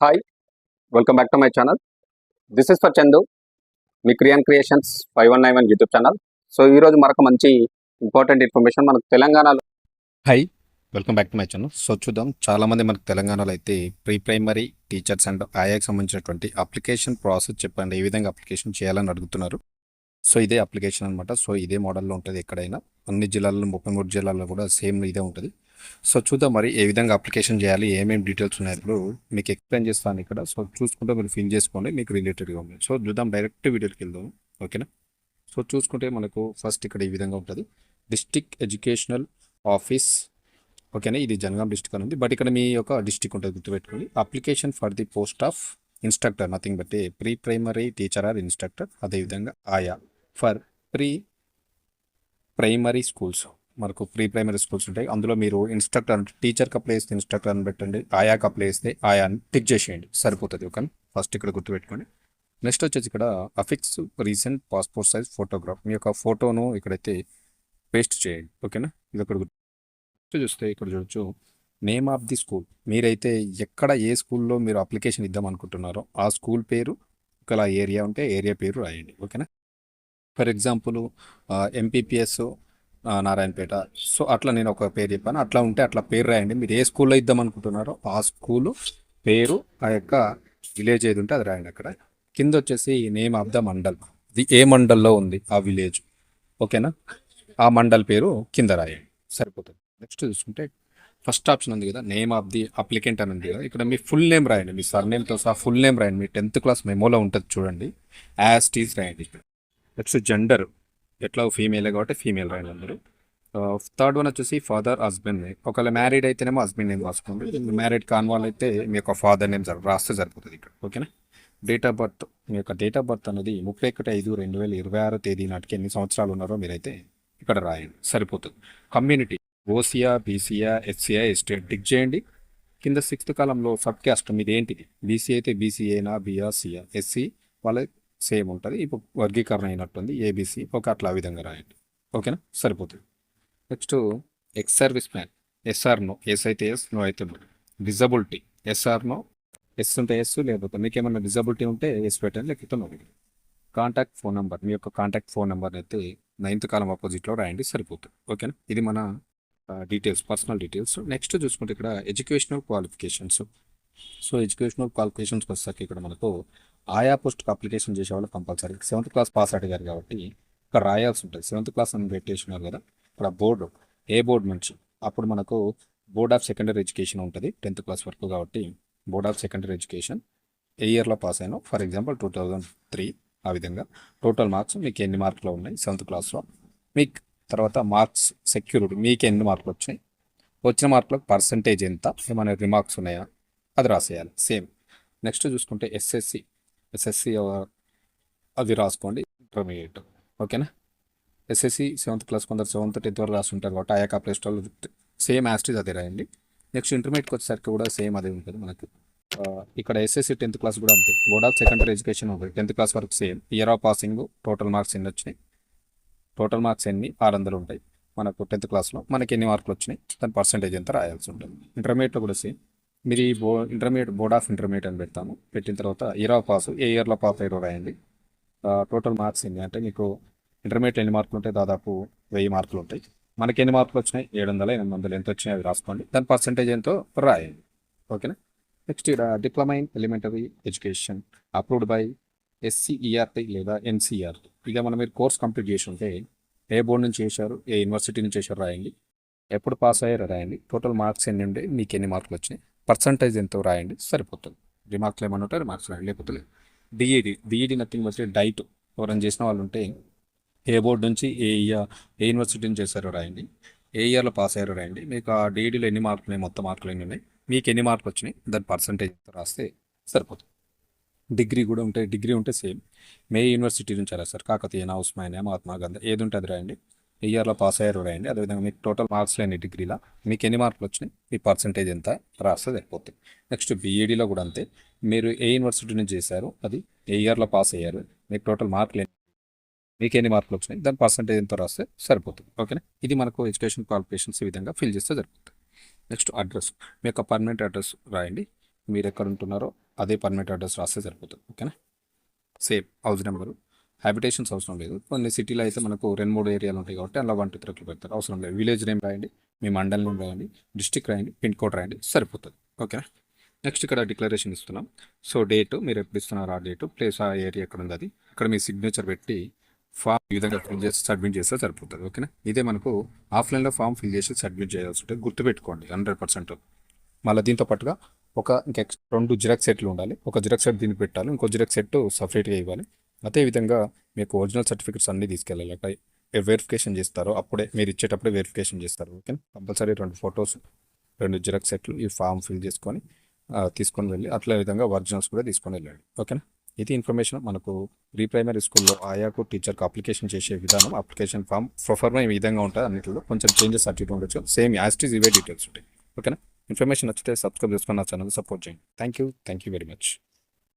Hi, welcome back to my channel. This is for Chandu, me creations 5191 YouTube channel. So ఈరోజు మరొక మంచి important information మనకు తెలంగాణలో. Hi, welcome back to my channel. So చూద్దాం, చాలామంది మనకు తెలంగాణలో అయితే ప్రీ ప్రైమరీ టీచర్స్ అండ్ ఆయాకి సంబంధించినటువంటి అప్లికేషన్ ప్రాసెస్ చెప్పండి, ఏ విధంగా అప్లికేషన్ చేయాలని అడుగుతున్నారు. సో ఇదే అప్లికేషన్ అనమాట. సో ఇదే మోడల్లో ఉంటుంది ఎక్కడైనా, అన్ని జిల్లాల్లో 33 జిల్లాల్లో కూడా సేమ్ ఇదే ఉంటుంది. సో చూద్దాం మరి ఏ విధంగా అప్లికేషన్ చేయాలి, ఏమేమి డీటెయిల్స్ ఉన్నాయి ఇప్పుడు మీకు ఎక్స్ప్లెయిన్ చేస్తాను ఇక్కడ. సో చూసుకుంటే మీరు ఫిల్ చేసుకోండి, మీకు రిలేటెడ్గా ఉంది. సో చూద్దాం, డైరెక్ట్ వీడియోకి వెళ్దాం. ఓకేనా. సో చూసుకుంటే మనకు ఫస్ట్ ఇక్కడ ఈ విధంగా ఉంటుంది, డిస్ట్రిక్ట్ ఎడ్యుకేషనల్ ఆఫీస్. ఓకేనా, ఇది జనగాం డిస్ట్రిక్ట్ అని ఉంది, బట్ ఇక్కడ మీ యొక్క డిస్ట్రిక్ట్ ఉంటుంది, గుర్తుపెట్టుకోండి. Application for the post of instructor, nothing but pre primary teacher or instructor. అదేవిధంగా ఆయా ఫర్ ప్రీ ప్రైమరీ స్కూల్స్, మనకు ప్రీ ప్రైమరీ స్కూల్స్ ఉంటాయి. అందులో మీరు ఇన్స్ట్రక్టర్ టీచర్కి అప్లై చేస్తే ఇన్స్ట్రక్టర్ అని పెట్టండి, ఆయాకి అప్లై చేస్తే ఆయా అని టిక్ చేసేయండి, సరిపోతుంది. ఓకే, ఫస్ట్ ఇక్కడ గుర్తుపెట్టుకోండి. నెక్స్ట్ వచ్చేసి ఇక్కడ affix recent passport size photograph, మీ యొక్క ఫోటోను ఇక్కడైతే పేస్ట్ చేయండి. ఓకేనా, ఇది ఒకటి చూస్తే ఇక్కడ చూడొచ్చు నేమ్ ఆఫ్ ది స్కూల్. మీరైతే ఎక్కడ ఏ స్కూల్లో మీరు అప్లికేషన్ ఇద్దాం అనుకుంటున్నారో ఆ స్కూల్ పేరు, ఒకలా ఏరియా ఉంటే ఏరియా పేరు రాయండి. ఓకేనా. For example MPPS Narayanpet, so అట్లా నేను ఒక పేరు చెప్పాను, అట్లా ఉంటే అట్లా పేరు రాయండి. మీరు ఏ స్కూల్లో ఇద్దాం అనుకుంటున్నారో ఆ స్కూలు పేరు, ఆ యొక్క విలేజ్ ఏది ఉంటే అది రాయండి. అక్కడ కింద వచ్చేసి నేమ్ ఆఫ్ ద మండల్, ఇది ఏ మండల్లో ఉంది ఆ విలేజ్. ఓకేనా, ఆ మండల్ పేరు కింద రాయండి, సరిపోతుంది. నెక్స్ట్ చూసుకుంటే ఫస్ట్ ఆప్షన్ ఉంది కదా, నేమ్ ఆఫ్ ది అప్లికెంట్ అని ఉంది కదా, ఇక్కడ మీ ఫుల్ నేమ్ రాయండి, మీ సర్ నేమ్తో సహా ఫుల్ నేమ్ రాయండి. మీ 10th క్లాస్ మెమోలో ఉంటుంది చూడండి, యాజ్ టీజ్ రాయండి. నెక్స్ట్ జెండర్, ఎట్లా ఫీమేలే కాబట్టి ఫీమేల్ రాయండి అందరూ. థర్డ్ వన్ వచ్చేసి ఫాదర్ హస్బెండ్ నేమ్, ఒకవేళ మ్యారీడ్ అయితేనేమో హస్బెండ్ నేమ్ రాసుకోండి, మ్యారీడ్ కాని వాళ్ళు అయితే మీ యొక్క ఫాదర్ నేమ్ రాస్తే సరిపోతుంది ఇక్కడ. ఓకేనా. డేట్ ఆఫ్ బర్త్, మీ యొక్క డేట్ ఆఫ్ బర్త్ అనేది 31/5/2026 తేదీ నాటికి ఎన్ని సంవత్సరాలు ఉన్నారో మీరైతే ఇక్కడ రాయండి, సరిపోతుంది. కమ్యూనిటీ, ఓసీఆ, బీసీఆ, ఎస్సీఆ, ఎస్టీ టిక్ చేయండి. కింద 6th కాలంలో సబ్ క్యాస్ట్ మీది ఏంటిది, బీసీ అయితే బీసీఏనా, బీఆర్, సిఆ, ఎస్సీ వాళ్ళ సేమ్ ఉంటుంది, ఇప్పుడు వర్గీకరణ అయినట్టుంది ఏబీసీ, ఒక అట్లా ఆ విధంగా రాయండి. ఓకేనా, సరిపోతుంది. Next ex service man, yes or no, yes అయితే ఎస్, నో అయితే no. Disability, yes or no, yes ఉంటే ఎస్, లేకపోతే మీకు ఏమైనా డిజబిలిటీ ఉంటే ఎస్ పెట్టండి, లేకపోతే నో. కాంటాక్ట్ ఫోన్ నెంబర్, మీ యొక్క కాంటాక్ట్ ఫోన్ నెంబర్ అయితే 9th కాలం ఆపోజిట్లో రాయండి, సరిపోతుంది. ఓకేనా, ఇది మన డీటెయిల్స్, పర్సనల్ డీటెయిల్స్. నెక్స్ట్ చూసుకుంటే ఇక్కడ ఎడ్యుకేషనల్ క్వాలిఫికేషన్స్. సో ఎడ్యుకేషనల్ క్వాలిఫికేషన్స్కి వస్తాక ఇక్కడ మనకు ఆయా పోస్ట్కి అప్లికేషన్ చేసే వాళ్ళు కంపల్సరీ 7th క్లాస్ పాస్ అడిగారు కాబట్టి ఇక్కడ రాయాల్సి ఉంటుంది. 7th క్లాస్ అని పెట్టేసినారు కదా, ఇక్కడ బోర్డు, ఏ బోర్డు నుంచి, అప్పుడు మనకు బోర్డ్ ఆఫ్ సెకండరీ ఎడ్యుకేషన్ ఉంటుంది 10th క్లాస్ వరకు కాబట్టి బోర్డ్ ఆఫ్ సెకండరీ ఎడ్యుకేషన్ ఏ ఇయర్లో పాస్ అయినా, ఫర్ ఎగ్జాంపుల్ 2003, ఆ విధంగా టోటల్ మార్క్స్ మీకు ఎన్ని మార్కులు ఉన్నాయి 7th క్లాస్లో, మీకు తర్వాత మార్క్స్ సెక్యూరిటీ, మీకు ఎన్ని మార్కులు వచ్చినాయి, వచ్చిన మార్కులకు పర్సంటేజ్ ఎంత, ఏమైనా రిమార్క్స్ ఉన్నాయా అది రాసేయాలి సేమ్. నెక్స్ట్ చూసుకుంటే ఎస్ఎస్సి అది రాసుకోండి, ఇంటర్మీడియట్. ఓకేనా, ఎస్ఎస్సి 7th క్లాస్, కొందరు 7th 10th వరకు రాస్తుంటారు కాబట్టి ఆయా ప్లే స్టోర్ సేమ్ యాస్టీజ్ అదే రాయండి. నెక్స్ట్ ఇంటర్మీడియట్కి వచ్చేసరికి కూడా సేమ్ అదే ఉంటుంది మనకు. ఇక్కడ ఎస్ఎస్సి 10th క్లాస్ కూడా అంతే, బోర్డ్ ఆఫ్ సెకండరీ ఎడ్యుకేషన్ ఉంటుంది 10th క్లాస్ వరకు same. Year of passing, total marks ఎన్ని వచ్చినాయి, టోటల్ మార్క్స్ ఎన్ని 600 ఉంటాయి మనకు 10th క్లాస్లో, మనకి ఎన్ని మార్కులు వచ్చినాయి దాని పర్సంటేజ్ ఎంత రాయాల్సి ఉంటుంది. ఇంటర్మీడియట్లో కూడా సేమ్, మీరు ఈ ఇంటర్మీడియట్ బోర్డ్ ఆఫ్ ఇంటర్మీడియట్ అని పెడతాము, పెట్టిన తర్వాత ఇయర్ ఆఫ్ పాస్, ఏ ఇయర్లో పాస్ అయ్యారో రాయండి. టోటల్ మార్క్స్ ఎన్ని అంటే మీకు ఇంటర్మీడియట్ ఎన్ని మార్కులు ఉంటాయి, దాదాపు 1000 మార్కులు ఉంటాయి. మనకి ఎన్ని మార్కులు వచ్చినాయి, 700, 800 ఎంత వచ్చినాయి అది రాసుకోండి, దాని పర్సంటేజ్ ఎంతో రాయండి. ఓకేనా. నెక్స్ట్ ఇక్కడ diploma in elementary education approved by SCERT లేదా ఎన్సీఆర్టీ. ఇక మనం మీరు కోర్స్ కంప్లీట్ చేసి ఉంటే ఏ బోర్డు నుంచి చేశారు, ఏ యూనివర్సిటీ నుంచి చేశారు రాయండి, ఎప్పుడు పాస్ అయ్యారో రాయండి, టోటల్ మార్క్స్ ఎన్ని ఉండే, మీకు ఎన్ని మార్కులు వచ్చినాయి, పర్సంటేజ్ ఎంతో రాయండి, సరిపోతుంది. రిమార్క్లు ఏమన్నా ఉంటే రిమార్క్స్ రాయండి, లేకపోతే డిఈడి నథింగ్ వచ్చి డైట్ ఎవరైనా చేసిన వాళ్ళు ఉంటే ఏ బోర్డు నుంచి ఏ యూనివర్సిటీ నుంచి చేశారో రాయండి, ఏ ఇయర్లో పాస్ అయ్యారో రాయండి, మీకు ఆ డిఈడిలో ఎన్ని మార్కులు ఉన్నాయి, మొత్తం మార్కులు ఎన్ని ఉన్నాయి, మీకు ఎన్ని మార్కులు వచ్చినాయి దాని పర్సంటేజ్ రాస్తే సరిపోతుంది. డిగ్రీ కూడా ఉంటాయి, డిగ్రీ ఉంటే సేమ్, మే యూనివర్సిటీ నుంచి రాస్తారు, కాకతీయ, ఉస్మానియా, మహాత్మా గాంధీ ఏది ఉంటే అది రాయండి, ఏ ఇయర్లో పాస్ అయ్యారో రాయండి. అదేవిధంగా మీకు టోటల్ మార్క్స్ లేని డిగ్రీలో మీకు ఎన్ని మార్కులు వచ్చినాయి, మీ పర్సంటేజ్ ఎంత రాస్తే సరిపోతుంది. నెక్స్ట్ బీఈడీలో కూడా అంతే, మీరు ఏ యూనివర్సిటీ నుంచి చేశారు, అది ఏ ఇయర్లో పాస్ అయ్యారు, మీకు టోటల్ మార్కులు లేని, మీకు ఎన్ని మార్కులు వచ్చినాయి దాని పర్సంటేజ్ ఎంత రాస్తే సరిపోతుంది. ఓకేనా, ఇది మనకు ఎడ్యుకేషన్ క్వాలిఫికేషన్స్ ఈ విధంగా ఫిల్ చేస్తే సరిపోతుంది. నెక్స్ట్ అడ్రస్, మీ యొక్క పర్మనెంట్ అడ్రస్ రాయండి, మీరు ఎక్కడ ఉంటున్నారో అదే పర్మనెంట్ అడ్రస్ రాస్తే సరిపోతుంది. ఓకేనా. సేమ్ హౌస్ నెంబరు, హ్యాబిటేషన్స్ అవసరం లేదు. కొన్ని సిటీలో అయితే మనకు 2-3 ఏరియాలు ఉంటాయి కాబట్టి అలా 1 2 3 పెడతారు, అవసరం లేదు. విలేజ్ నేమ్ రాయండి, మీ మండల్ నేమ్ రాయండి, డిస్టిక్ రాయండి, పిన్ కోడ్ రాయండి, సరిపోతుంది. ఓకేనా. నెక్స్ట్ ఇక్కడ డిక్లరేషన్ ఇస్తున్నాం. సో డేటు మీరు ఎప్పుడు ఇస్తున్నారు ఆ డేటు, ప్లేస్ ఆ ఏరియా ఎక్కడ ఉంది అది, ఇక్కడ మీ సిగ్నేచర్ పెట్టి ఫామ్ ఈ విధంగా ఫిల్ చేసి సబ్మిట్ చేస్తే సరిపోతుంది. ఓకేనా. ఇదే మనకు ఆఫ్లైన్లో ఫామ్ ఫిల్ చేసి సబ్మిట్ చేయాల్సి ఉంటుంది, గుర్తుపెట్టుకోండి 100%. మళ్ళీ దీంతో పాటుగా ఇంకా 2 జిరాక్స్ సెట్లు ఉండాలి. ఒక జిరాక్స్ సెట్ దీనికి పెట్టాలి, ఇంకో జిరాక్స్ సెట్ సపరేట్గా ఇవ్వాలి. అదేవిధంగా మీకు ఒరిజినల్ సర్టిఫికెట్స్ అన్నీ తీసుకెళ్ళాలి. అక్కడ వెరిఫికేషన్ చేస్తారో అప్పుడే, మీరు ఇచ్చేటప్పుడే వెరిఫికేషన్ చేస్తారు. ఓకే. కంపల్సరీ 2 ఫొటోస్, 2 జిరాక్స్ సెట్లు ఈ ఫామ్ ఫిల్ చేసుకొని తీసుకొని వెళ్ళి అట్లా విధంగా ఒరిజినల్స్ కూడా తీసుకొని వెళ్ళండి. ఓకేనా. ఇది ఇన్ఫర్మేషన్ మనకు ప్రీ ప్రైమరీ స్కూల్లో ఆయాకు టీచర్కి అప్లికేషన్ చేసే విధానం, అప్లికేషన్ ఫామ్ ప్రొఫార్మా ఈ విధంగా ఉంటుంది. అన్నింటిలో కొంచెం చేంజెస్ అటు ఇటు ఉండొచ్చు, సేమ్ యాజ్ ఇట్ ఈజ్ ఇవే డీటెయిల్స్ ఉంటాయి. ఓకేనా. ఇన్ఫర్మేషన్ నచ్చితే సబ్స్క్రైబ్ చేసుకొని నా ఛానల్ సపోర్ట్ చేయండి. Thank you very much.